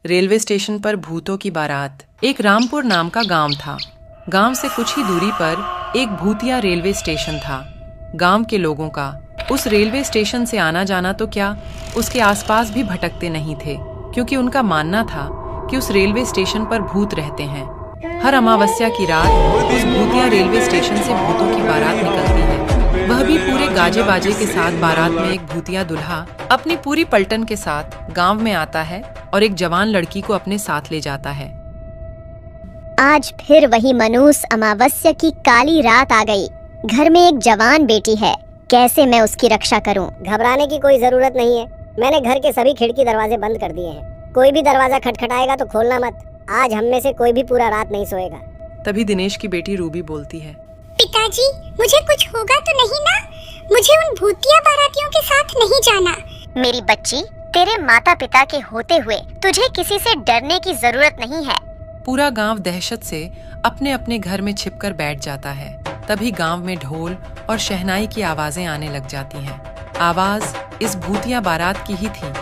Railway station पर भूतों की बारात। एक रामपुर नाम का गांव था। गांव से कुछ ही दूरी पर एक भूतिया रेलवे स्टेशन था। गांव के लोगों का उस रेलवे स्टेशन से आना जाना तो क्या, उसके आसपास भी भटकते नहीं थे, क्योंकि उनका मानना था कि उस रेलवे स्टेशन पर भूत रहते हैं। हर अमावस्या की रात उस भूतिया रेलवे स्टेशन से भूतों की बारात निकलती है, वह भी पूरे गाजे बाजे के साथ। बारात में एक भूतिया दुल्हा अपनी पूरी पलटन के साथ गांव में आता है और एक जवान लड़की को अपने साथ ले जाता है। आज फिर वही मनूस अमावस्या की काली रात आ गई। घर में एक जवान बेटी है, कैसे मैं उसकी रक्षा करूं? घबराने की कोई जरूरत नहीं है। मैंने घर के सभी खिड़की दरवाजे बंद कर दिए हैं। कोई भी दरवाजा खटखटाएगा तो खोलना मत। आज हम में से कोई भी पूरा रात नहीं सोएगा। तभी दिनेश की बेटी रूबी बोलती है, पिताजी, मुझे कुछ होगा तो नहीं ना? मुझे उन भूतिया बारातियों के साथ नहीं जाना। मेरी बच्ची, तेरे माता पिता के होते हुए तुझे किसी से डरने की जरूरत नहीं है। पूरा गांव दहशत से अपने अपने घर में छिपकर बैठ जाता है। तभी गांव में ढोल और शहनाई की आवाजें आने लग जाती हैं। आवाज इस भूतिया बारात की ही थी,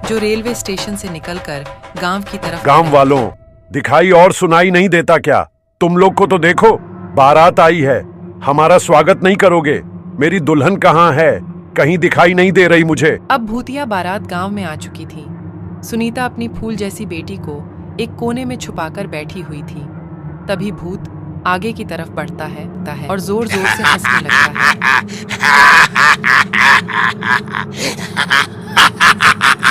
जो रेलवे स्टेशन से निकलकर गांव की तरफ। गांव वालों, दिखाई और सुनाई नहीं देता क्या? तुम लोग को तो देखो, बारात आई है, हमारा स्वागत नहीं करोगे? मेरी दुल्हन कहाँ है? कहीं दिखाई नहीं दे रही मुझे। अब भूतिया बारात गांव में आ चुकी थी। सुनीता अपनी फूल जैसी बेटी को एक कोने में छुपाकर बैठी हुई थी। तभी भूत आगे की तरफ बढ़ता है और जोर जोर से हंसने लगता है।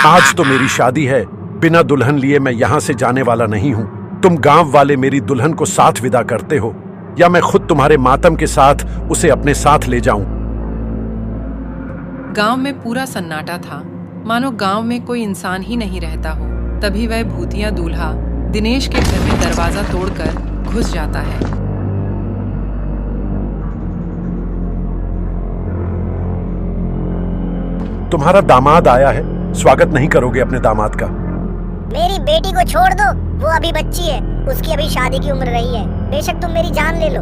आज तो मेरी शादी है, बिना दुल्हन लिए मैं यहाँ से जाने वाला नहीं हूँ। तुम गांव वाले मेरी दुल्हन को साथ विदा करते हो, या मैं खुद तुम्हारे मातम के साथ उसे अपने साथ ले जाऊं? गांव में पूरा सन्नाटा था, मानो गांव में कोई इंसान ही नहीं रहता हो। तभी वह भूतिया दूल्हा दिनेश के घर में दरवाजा तोड़कर घुस जाता है। तुम्हारा दामाद आया है, स्वागत नहीं करोगे अपने दामाद का? मेरी बेटी को छोड़ दो, वो अभी बच्ची है, उसकी अभी शादी की उम्र रही है। बेशक तुम मेरी जान ले लो।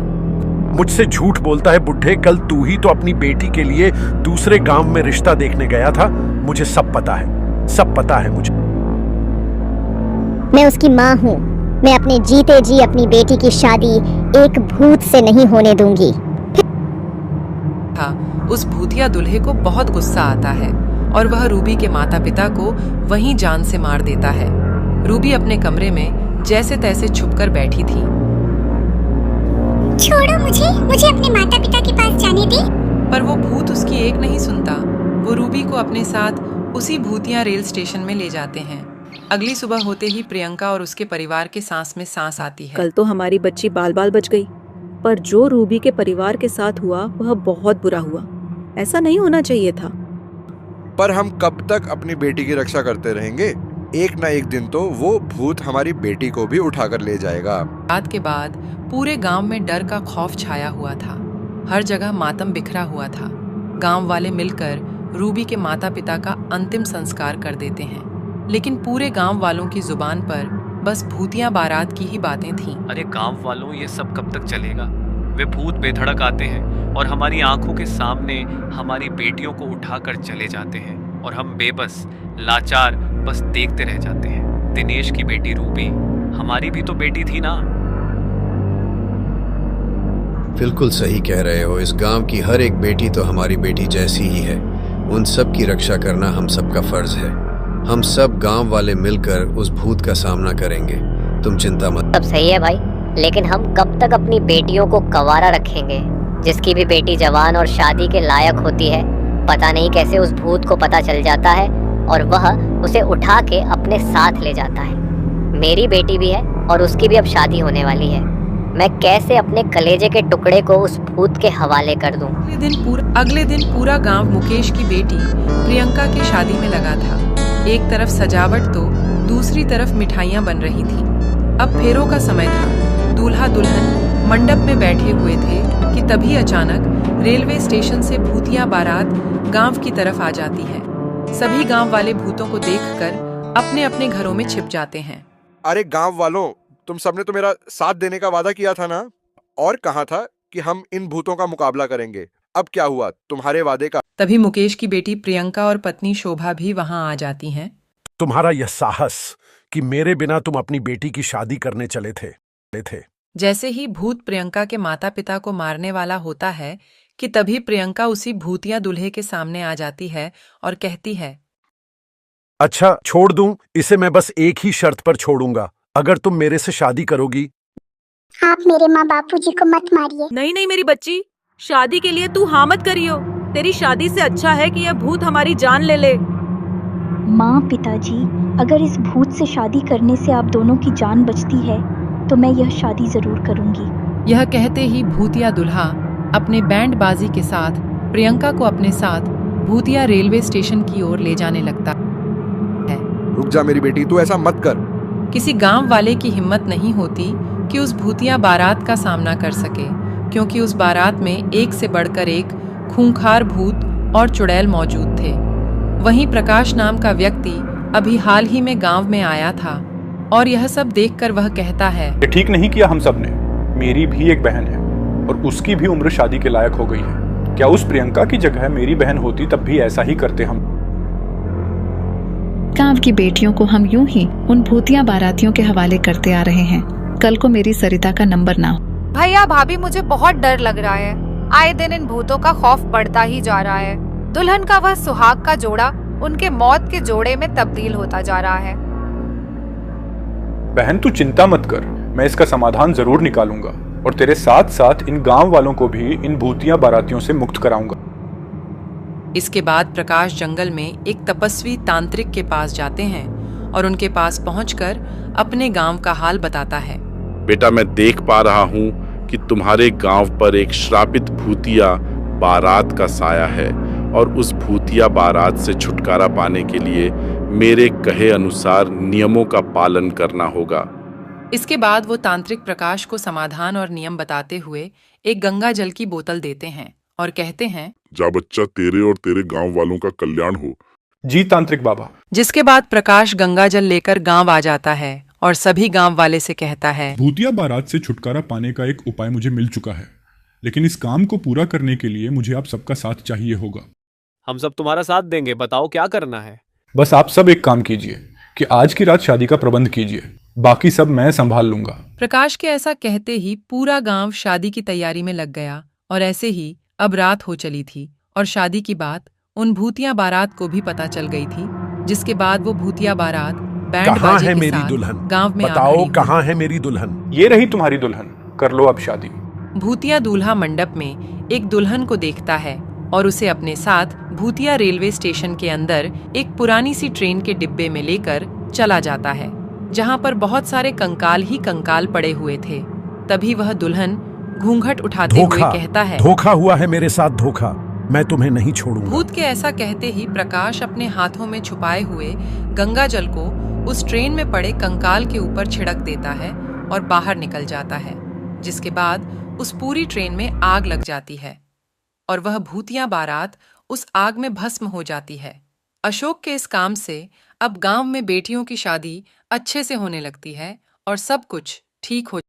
मुझसे झूठ बोलता है बुढ़े। कल तू ही तो अपनी बेटी के लिए दूसरे गांव में रिश्ता देखने गया था। मुझे सब पता है, सब पता है मुझे। मैं उसकी माँ हूँ। मैं अपने जीते जी अपनी बेटी की शादी एक भूत से नहीं होने दूंगी। उस भूतिया दूल्हे को बहुत गुस्सा आता है और वह रूबी के माता पिता को वहीं जान से मार देता है। रूबी अपने कमरे में जैसे तैसे छुपकर बैठी थी। छोड़ो मुझे अपने माता पिता के पास जाने दे। पर वो भूत उसकी एक नहीं सुनता। वो रूबी को अपने साथ उसी भूतिया रेल स्टेशन में ले जाते हैं। अगली सुबह होते ही प्रियंका और उसके परिवार के सांस में सांस आती है। कल तो हमारी बच्ची बाल बाल बच गई, पर जो रूबी के परिवार के साथ हुआ वह बहुत बुरा हुआ। ऐसा नहीं होना चाहिए था। पर हम कब तक अपनी बेटी की रक्षा करते रहेंगे? एक ना एक दिन तो वो भूत हमारी बेटी को भी उठाकर ले जाएगा। रात के बाद पूरे गांव में डर का खौफ छाया हुआ था। हर जगह मातम बिखरा हुआ था। गांव वाले मिलकर रूबी के माता पिता का अंतिम संस्कार कर देते हैं, लेकिन पूरे गांव वालों की जुबान पर बस भूतिया बारात की ही बातें थीं। अरे गांव वालों, ये सब कब तक चलेगा? वे भूत बेधड़क आते हैं और हमारी आंखों के सामने हमारी बेटियों को उठाकर चले जाते हैं और हम बेबस, लाचार बस देखते रह जाते हैं। दिनेश की बेटी रूबी हमारी भी तो बेटी थी ना। बिल्कुल सही कह रहे हो। इस गांव की हर एक बेटी तो हमारी बेटी जैसी ही है। उन सब की रक्षा करना हम सबका फर्ज है। हम सब गांव वाले मिलकर उस भूत का सामना करेंगे, तुम चिंता मत। सब सही है भाई, लेकिन हम कब तक अपनी बेटियों को कंवारा रखेंगे? जिसकी भी बेटी जवान और शादी के लायक होती है, पता नहीं कैसे उस भूत को पता चल जाता है और वह उसे उठा के अपने साथ ले जाता है। मेरी बेटी भी है और उसकी भी अब शादी होने वाली है। मैं कैसे अपने कलेजे के टुकड़े को उस भूत के हवाले कर दूं? अगले दिन पूरा गांव मुकेश की बेटी प्रियंका की शादी में लगा था। एक तरफ सजावट तो दूसरी तरफ मिठाइयाँ बन रही थी। अब फेरों का समय था। दूल्हा दुल्हन मंडप में बैठे हुए थे कि तभी अचानक रेलवे स्टेशन से भूतिया बारात गांव की तरफ आ जाती है। सभी गांव वाले भूतों को देखकर अपने अपने घरों में छिप जाते हैं। अरे गांव वालों, तुम सबने तो मेरा साथ देने का वादा किया था ना, और कहा था कि हम इन भूतों का मुकाबला करेंगे। अब क्या हुआ तुम्हारे वादे का? तभी मुकेश की बेटी प्रियंका और पत्नी शोभा भी वहां आ जाती हैं। तुम्हारा यह साहस कि मेरे बिना तुम अपनी बेटी की शादी करने चले थे। जैसे ही भूत प्रियंका के माता पिता को मारने वाला होता है कि तभी प्रियंका उसी भूतिया दूल्हे के सामने आ जाती है और कहती है, अच्छा छोड़ दूं इसे, मैं बस एक ही शर्त पर छोड़ूंगा, अगर तुम मेरे से शादी करोगी। आप मेरे माँ बापूजी को मत मारिए। नहीं नहीं मेरी बच्ची, शादी के लिए तू हाँ मत करियो। तेरी शादी से अच्छा है कि यह भूत हमारी जान ले ले। माँ पिताजी, अगर इस भूत से शादी करने से आप दोनों की जान बचती है तो मैं यह शादी जरूर करूंगी। यह कहते ही भूतिया दूल्हा अपने बैंड बाजी के साथ प्रियंका को अपने साथ भूतिया रेलवे स्टेशन की ओर ले जाने लगता है। रुक जा मेरी बेटी, तू ऐसा मत कर। किसी गांव वाले की हिम्मत नहीं होती कि उस भूतिया बारात का सामना कर सके, क्योंकि उस बारात में एक से बढ़कर एक खूंखार भूत और चुड़ैल मौजूद थे। वहीं प्रकाश नाम का व्यक्ति अभी हाल ही में गांव में आया था और यह सब देखकर वह कहता है, ये ठीक नहीं किया हम सब ने। मेरी भी एक बहन है और उसकी भी उम्र शादी के लायक हो गई है। क्या उस प्रियंका की जगह मेरी बहन होती तब भी ऐसा ही करते हम। गांव की बेटियों को हम यूं ही उन भूतिया बारातियों के हवाले करते आ रहे हैं। कल को मेरी सरिता का नंबर ना हो। भैया भाभी, मुझे बहुत डर लग रहा है। आए दिन इन भूतों का खौफ बढ़ता ही जा रहा है। दुल्हन का वह सुहाग का जोड़ा उनके मौत के जोड़े में तब्दील होता जा रहा है। बहन तू चिंता मत कर, मैं इसका समाधान जरूर निकालूंगा और तेरे साथ साथ इन गांव वालों को भी इन भूतिया बारातियों से मुक्त कराऊंगा। इसके बाद प्रकाश जंगल में एक तपस्वी तांत्रिक के पास जाते हैं और उनके पास पहुंचकर अपने गांव का हाल बताता है। बेटा, मैं देख पा रहा हूँ कि तुम्हारे गांव पर एक श्रापित भूतिया बारात का साया है और उस भूतिया बारात से छुटकारा पाने के लिए मेरे कहे अनुसार नियमों का पालन करना होगा। इसके बाद वो तांत्रिक प्रकाश को समाधान और नियम बताते हुए एक गंगा जल की बोतल देते हैं और कहते हैं, जा बच्चा, तेरे और तेरे गांव वालों का कल्याण हो। जी तांत्रिक बाबा। जिसके बाद प्रकाश गंगा जल लेकर गांव आ जाता है और सभी गांव वाले से कहता है, भूतिया बारात से छुटकारा पाने का एक उपाय मुझे मिल चुका है, लेकिन इस काम को पूरा करने के लिए मुझे आप सबका साथ चाहिए होगा। हम सब तुम्हारा साथ देंगे, बताओ क्या करना है। बस आप सब एक काम कीजिए कि आज की रात शादी का प्रबंध कीजिए, बाकी सब मैं संभाल लूंगा। प्रकाश के ऐसा कहते ही पूरा गांव शादी की तैयारी में लग गया और ऐसे ही अब रात हो चली थी और शादी की बात उन भूतिया बारात को भी पता चल गई थी। जिसके बाद वो भूतिया बारात बैंड बाजे के साथ गांव में बताओ कहाँ है मेरी दुल्हन। ये रही तुम्हारी दुल्हन, कर लो अब शादी। भूतिया दूल्हा मंडप में एक दुल्हन को देखता है और उसे अपने साथ भूतिया रेलवे स्टेशन के अंदर एक पुरानी सी ट्रेन के डिब्बे में लेकर चला जाता है, जहां पर बहुत सारे कंकाल ही कंकाल पड़े हुए थे। तभी वह दुल्हन घूंघट उठाते हुए कहता है, धोखा हुआ है मेरे साथ, धोखा, मैं तुम्हें नहीं छोड़ूंगा। भूत के ऐसा कहते ही प्रकाश अपने हाथों में छुपाए हुए गंगा जल को उस ट्रेन में पड़े कंकाल के ऊपर छिड़क देता है और बाहर निकल जाता है। जिसके बाद उस पूरी ट्रेन में आग लग जाती है और वह भूतिया बारात उस आग में भस्म हो जाती है। अशोक के इस काम से अब गांव में बेटियों की शादी अच्छे से होने लगती है और सब कुछ ठीक हो